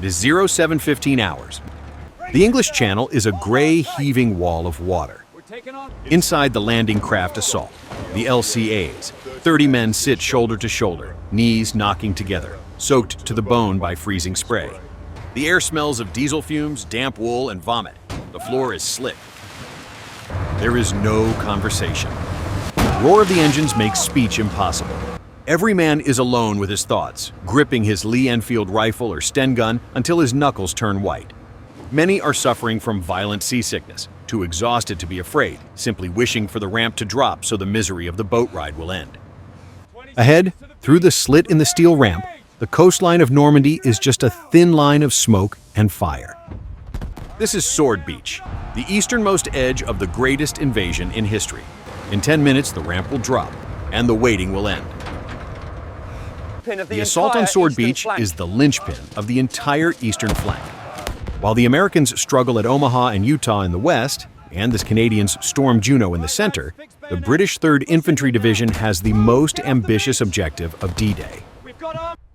It is 07:15 hours. The English Channel is a gray, heaving wall of water. Inside the landing craft assault, the LCAs, 30 men sit shoulder to shoulder, knees knocking together, soaked to the bone by freezing spray. The air smells of diesel fumes, damp wool, and vomit. The floor is slick. There is no conversation. The roar of the engines makes speech impossible. Every man is alone with his thoughts, gripping his Lee-Enfield rifle or Sten gun until his knuckles turn white. Many are suffering from violent seasickness, too exhausted to be afraid, simply wishing for the ramp to drop so the misery of the boat ride will end. Ahead, through the slit in the steel ramp, the coastline of Normandy is just a thin line of smoke and fire. This is Sword Beach, the easternmost edge of the greatest invasion in history. In 10 minutes, the ramp will drop, and the waiting will end. The assault on Sword Beach is the linchpin of the entire eastern flank. While the Americans struggle at Omaha and Utah in the west, and the Canadians storm Juneau in the center, the British 3rd Infantry Division has the most ambitious objective of D-Day.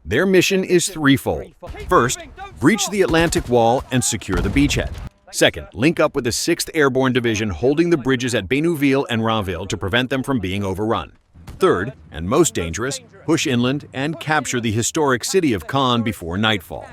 Their mission is threefold. First, breach the Atlantic Wall and secure the beachhead. Second, link up with the 6th Airborne Division holding the bridges at Bénouville and Rainville to prevent them from being overrun. Third, and most dangerous, push inland and capture the historic city of Caen before nightfall.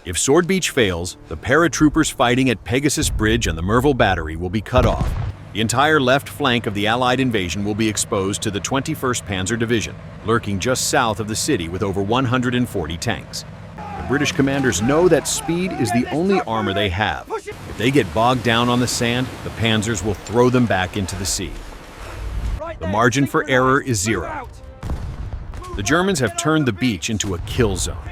If Sword Beach fails, the paratroopers fighting at Pegasus Bridge and the Merville Battery will be cut off. The entire left flank of the Allied invasion will be exposed to the 21st Panzer Division, lurking just south of the city with over 140 tanks. The British commanders know that speed is the only armor they have. If they get bogged down on the sand, the panzers will throw them back into the sea. The margin for error is zero. The Germans have turned the beach into a kill zone.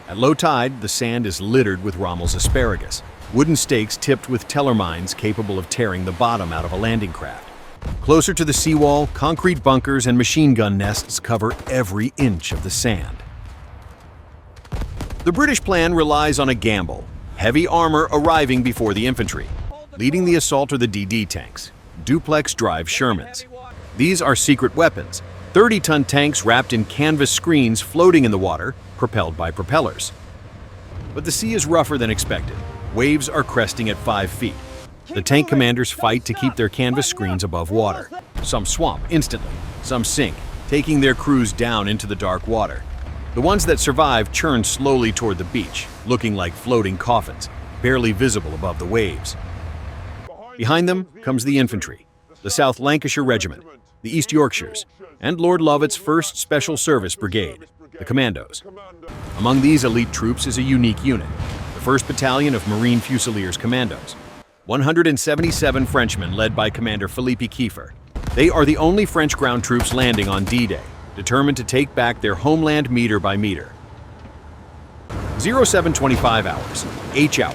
At low tide, the sand is littered with Rommel's asparagus, wooden stakes tipped with teller mines capable of tearing the bottom out of a landing craft. Closer to the seawall, concrete bunkers and machine gun nests cover every inch of the sand. The British plan relies on a gamble, heavy armor arriving before the infantry. Leading the assault are the DD tanks, duplex-drive Shermans. These are secret weapons, 30-ton tanks wrapped in canvas screens floating in the water, propelled by propellers. But the sea is rougher than expected. Waves are cresting at 5 feet. The tank commanders fight to keep their canvas screens above water. Some swamp instantly, some sink, taking their crews down into the dark water. The ones that survive churn slowly toward the beach, looking like floating coffins, barely visible above the waves. Behind them comes the infantry, the South Lancashire Regiment, the East Yorkshires, and Lord Lovett's 1st Special Service Brigade, the Commandos. Among these elite troops is a unique unit, the 1st Battalion of Marine Fusiliers Commandos. 177 Frenchmen led by Commander Philippe Kiefer. They are the only French ground troops landing on D-Day, determined to take back their homeland meter by meter. 07:25 hours, H hour.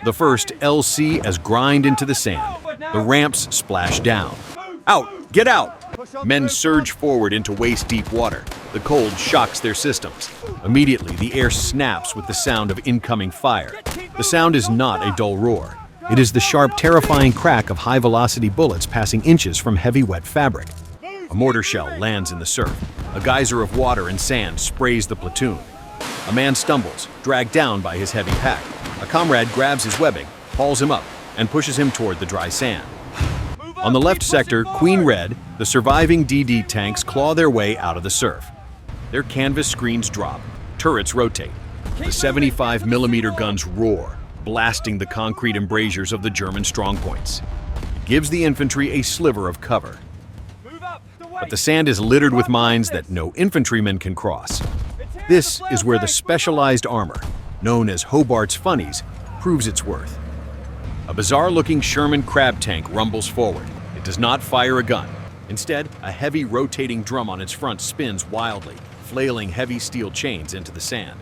The first LC as grind into the sand. The ramps splash down. Out! Get out! Men surge forward into waist-deep water. The cold shocks their systems. Immediately, the air snaps with the sound of incoming fire. The sound is not a dull roar. It is the sharp, terrifying crack of high-velocity bullets passing inches from heavy, wet fabric. A mortar shell lands in the surf. A geyser of water and sand sprays the platoon. A man stumbles, dragged down by his heavy pack. A comrade grabs his webbing, hauls him up, and pushes him toward the dry sand. On the left sector, Queen Red, the surviving DD tanks claw their way out of the surf. Their canvas screens drop, turrets rotate. The 75mm guns roar, blasting the concrete embrasures of the German strongpoints. It gives the infantry a sliver of cover. But the sand is littered with mines that no infantryman can cross. This is where the specialized armor, known as Hobart's Funnies, proves its worth. A bizarre-looking Sherman crab tank rumbles forward. It does not fire a gun. Instead, a heavy rotating drum on its front spins wildly, flailing heavy steel chains into the sand.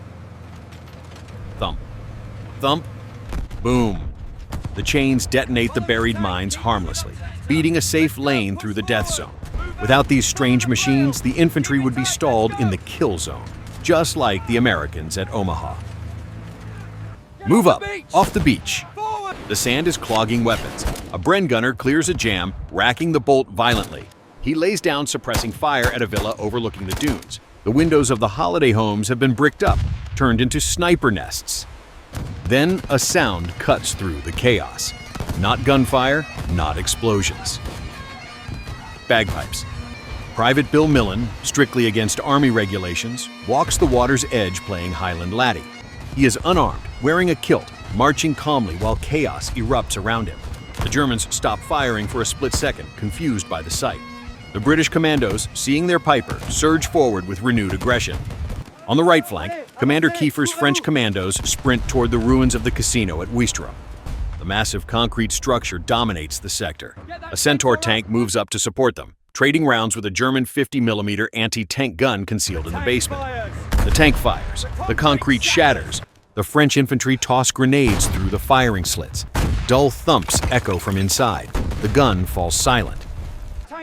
Thump. Thump. Boom. The chains detonate the buried mines harmlessly, beating a safe lane through the death zone. Without these strange machines, the infantry would be stalled in the kill zone, just like the Americans at Omaha. Move up, off the beach. The sand is clogging weapons. A Bren gunner clears a jam, racking the bolt violently. He lays down suppressing fire at a villa overlooking the dunes. The windows of the holiday homes have been bricked up, turned into sniper nests. Then a sound cuts through the chaos. Not gunfire, not explosions. Bagpipes. Private Bill Millen, strictly against Army regulations, walks the water's edge playing Highland Laddie. He is unarmed, wearing a kilt, marching calmly while chaos erupts around him. The Germans stop firing for a split second, confused by the sight. The British commandos, seeing their piper, surge forward with renewed aggression. On the right flank, Commander Kiefer's French commandos sprint toward the ruins of the casino at Ouistreham. The massive concrete structure dominates the sector. A Centaur tank moves up to support them, trading rounds with a German 50mm anti-tank gun concealed in the basement. The tank fires, the concrete shatters, the French infantry toss grenades through the firing slits. Dull thumps echo from inside. The gun falls silent.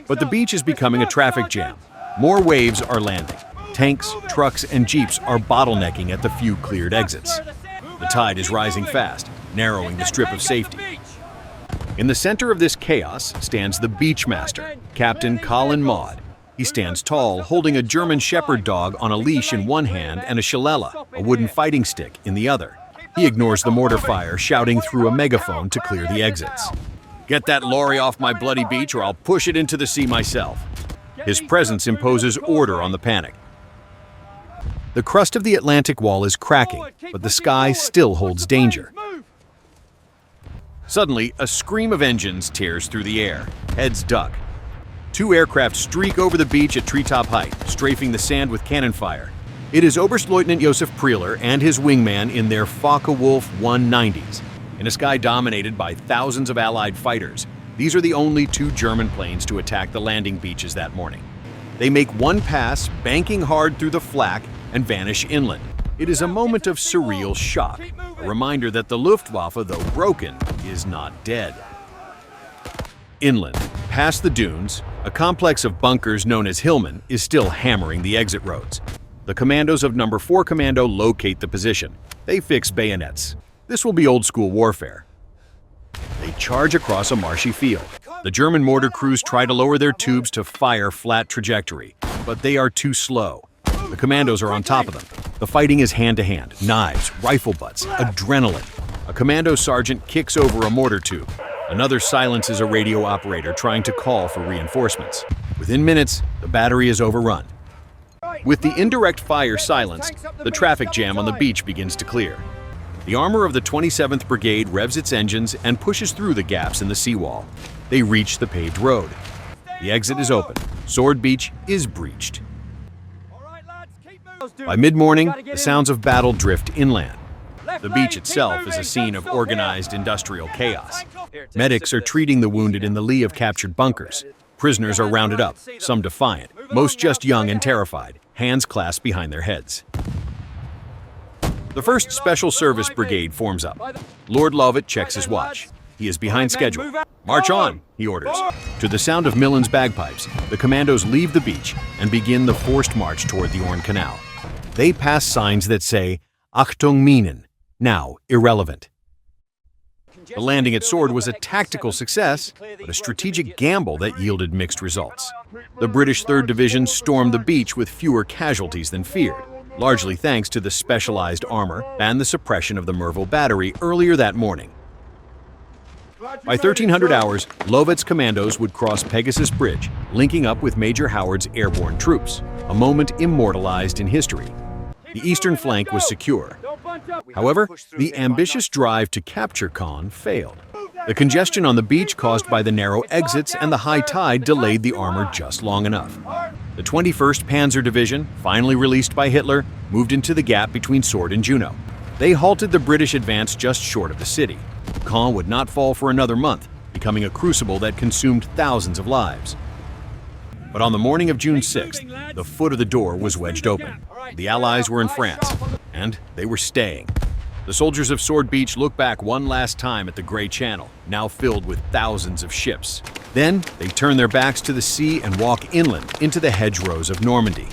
But the beach is becoming a traffic jam. More waves are landing. Tanks, trucks, and jeeps are bottlenecking at the few cleared exits. The tide is rising fast, narrowing the strip of safety. In the center of this chaos stands the beachmaster, Captain Colin Maud. He stands tall, holding a German shepherd dog on a leash in one hand and a shillelagh, a wooden fighting stick, in the other. He ignores the mortar fire, shouting through a megaphone to clear the exits. "Get that lorry off my bloody beach or I'll push it into the sea myself." His presence imposes order on the panic. The crust of the Atlantic wall is cracking, but the sky still holds danger. Suddenly, a scream of engines tears through the air. Heads duck. Two aircraft streak over the beach at treetop height, strafing the sand with cannon fire. It is Oberstleutnant Josef Prieler and his wingman in their Focke-Wulf 190s. In a sky dominated by thousands of Allied fighters, these are the only two German planes to attack the landing beaches that morning. They make one pass, banking hard through the flak, and vanish inland. It is a moment of surreal shock, a reminder that the Luftwaffe, though broken, is not dead. Inland, past the dunes, a complex of bunkers known as Hillman is still hammering the exit roads. The commandos of No. 4 Commando locate the position. They fix bayonets. This will be old-school warfare. They charge across a marshy field. The German mortar crews try to lower their tubes to fire flat trajectory, but they are too slow. The commandos are on top of them. The fighting is hand-to-hand, knives, rifle butts, adrenaline. A commando sergeant kicks over a mortar tube. Another silences a radio operator trying to call for reinforcements. Within minutes, the battery is overrun. With the indirect fire silenced, the traffic jam on the beach begins to clear. The armor of the 27th Brigade revs its engines and pushes through the gaps in the seawall. They reach the paved road. The exit is open. Sword Beach is breached. By mid-morning, the sounds of battle drift inland. The beach itself is a scene of organized industrial chaos. Medics are treating the wounded in the lee of captured bunkers. Prisoners are rounded up, some defiant, most just young and terrified, hands clasped behind their heads. The 1st Special Service Brigade forms up. Lord Lovett checks his watch. He is behind schedule. "March on," he orders. To the sound of Millen's bagpipes, the commandos leave the beach and begin the forced march toward the Orne Canal. They pass signs that say, "Achtung Minen," now irrelevant. The landing at Sword was a tactical success, but a strategic gamble that yielded mixed results. The British 3rd Division stormed the beach with fewer casualties than feared, largely thanks to the specialized armor and the suppression of the Merville Battery earlier that morning. By 1300 hours, Lovett's commandos would cross Pegasus Bridge, linking up with Major Howard's airborne troops, a moment immortalized in history. The eastern flank was secure. However, the ambitious drive to capture Caen failed. The congestion on the beach caused by the narrow exits and the high tide delayed the armor just long enough. The 21st Panzer Division, finally released by Hitler, moved into the gap between Sword and Juno. They halted the British advance just short of the city. Caen would not fall for another month, becoming a crucible that consumed thousands of lives. But on the morning of June 6th, the foot of the door was wedged open. The Allies were in France, and they were staying. The soldiers of Sword Beach look back one last time at the Grey Channel, now filled with thousands of ships. Then they turn their backs to the sea and walk inland into the hedgerows of Normandy.